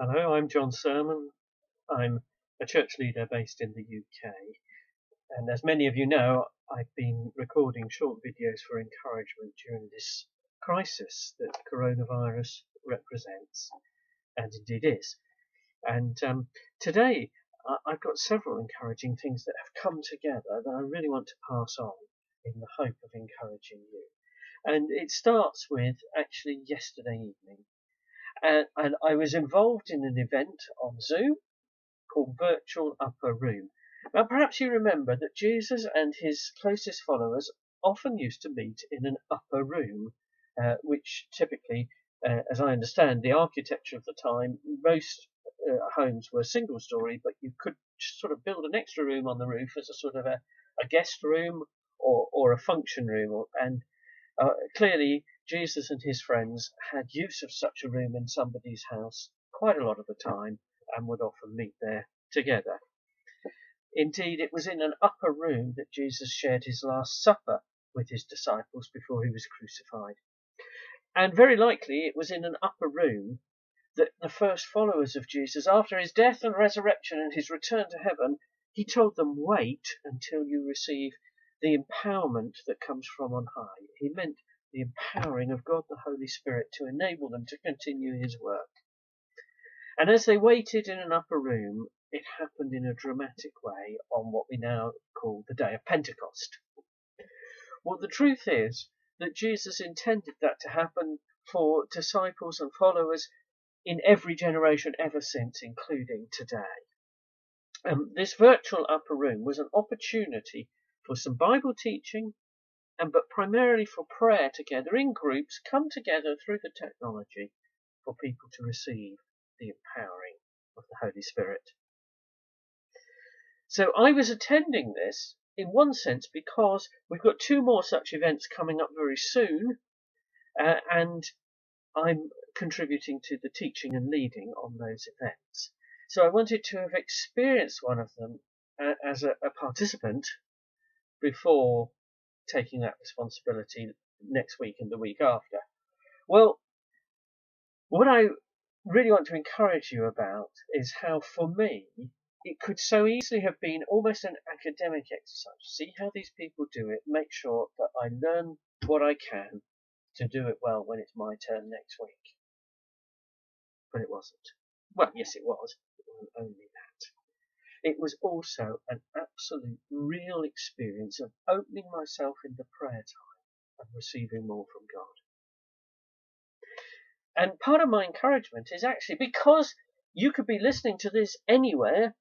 Hello, I'm Jon Sermon. I'm a church leader based in the UK. And as many of you know, I've been recording short videos for encouragement during this crisis that coronavirus represents, and indeed is. And today, I've got several encouraging things that have come together that I really want to pass on in the hope of encouraging you. And it starts with actually yesterday evening. And I was involved in an event on Zoom called Virtual Upper Room. Now, perhaps you remember that Jesus and his closest followers often used to meet in an upper room, which typically, as I understand the architecture of the time, most homes were single story, but you could sort of build an extra room on the roof as a sort of a guest room or a function room. And clearly, Jesus and his friends had use of such a room in somebody's house quite a lot of the time and would often meet there together. Indeed, it was in an upper room that Jesus shared his Last Supper with his disciples before he was crucified. And very likely it was in an upper room that the first followers of Jesus, after his death and resurrection and his return to heaven, he told them, wait until you receive the empowerment that comes from on high. He meant the empowering of God the Holy Spirit to enable them to continue his work. And as they waited in an upper room, it happened in a dramatic way on what we now call the day of Pentecost. Well, the truth is that Jesus intended that to happen for disciples and followers in every generation ever since, including today. This virtual upper room was an opportunity for some Bible teaching, but primarily for prayer together in groups, come together through the technology for people to receive the empowering of the Holy Spirit. So I was attending this in one sense because we've got two more such events coming up very soon, and I'm contributing to the teaching and leading on those events. So I wanted to have experienced one of them as a participant before taking that responsibility next week and the week after. Well, what I really want to encourage you about is how, for me, it could so easily have been almost an academic exercise. See how these people do it, make sure that I learn what I can to do it well when it's my turn next week. But it wasn't. Well, yes, it was. It wasn't only that. It was also an absolute real experience of opening myself in the prayer time and receiving more from God. And part of my encouragement is actually because you could be listening to this anywhere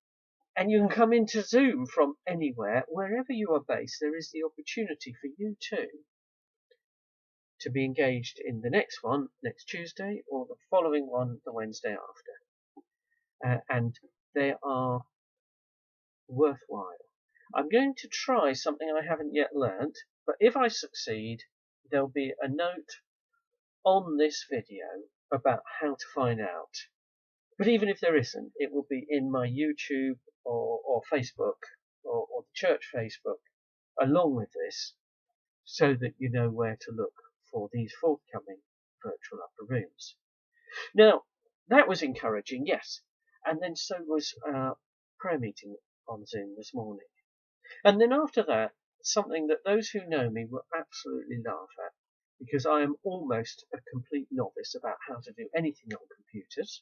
and you can come into Zoom from anywhere, wherever you are based, there is the opportunity for you too to be engaged in the next one, next Tuesday, or the following one, the Wednesday after. And they are worthwhile. I'm going to try something I haven't yet learnt, but if I succeed, there'll be a note on this video about how to find out. But even if there isn't, it will be in my YouTube or Facebook or the church Facebook along with this, so that you know where to look for these forthcoming virtual upper rooms. Now, that was encouraging, yes, and then so was our prayer meeting on Zoom this morning. And then after that, something that those who know me will absolutely laugh at, because I am almost a complete novice about how to do anything on computers.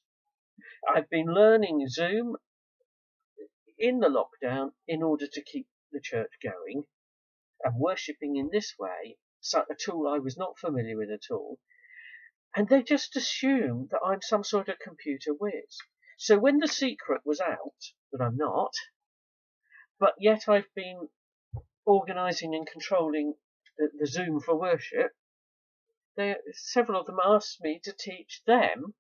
I've been learning Zoom in the lockdown in order to keep the church going, and worshipping in this way, a tool I was not familiar with at all. And they just assume that I'm some sort of computer whiz. So when the secret was out, that I'm not, but yet I've been organising and controlling the Zoom for worship, several of them asked me to teach them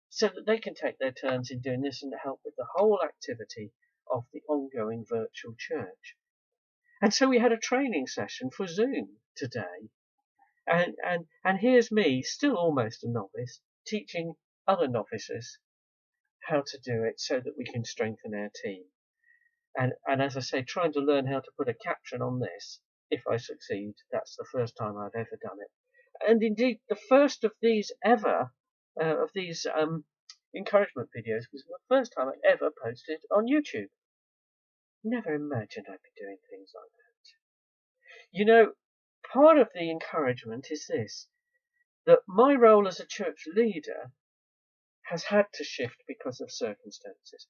so that they can take their turns in doing this and to help with the whole activity of the ongoing virtual church. And so we had a training session for Zoom today. And here's me, still almost a novice, teaching other novices how to do it so that we can strengthen our team. And as I say, trying to learn how to put a caption on this. If I succeed, that's the first time I've ever done it. And indeed, the first of these ever, encouragement videos was the first time I'd ever posted on YouTube. Never imagined I'd be doing things like that. You know, part of the encouragement is this, that my role as a church leader has had to shift because of circumstances.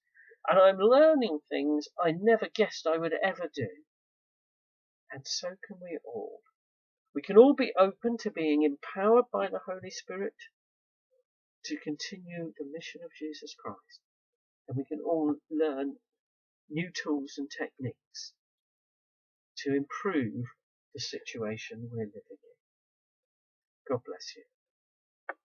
And I'm learning things I never guessed I would ever do. And so can we all. We can all be open to being empowered by the Holy Spirit to continue the mission of Jesus Christ. And we can all learn new tools and techniques to improve the situation we're living in. God bless you.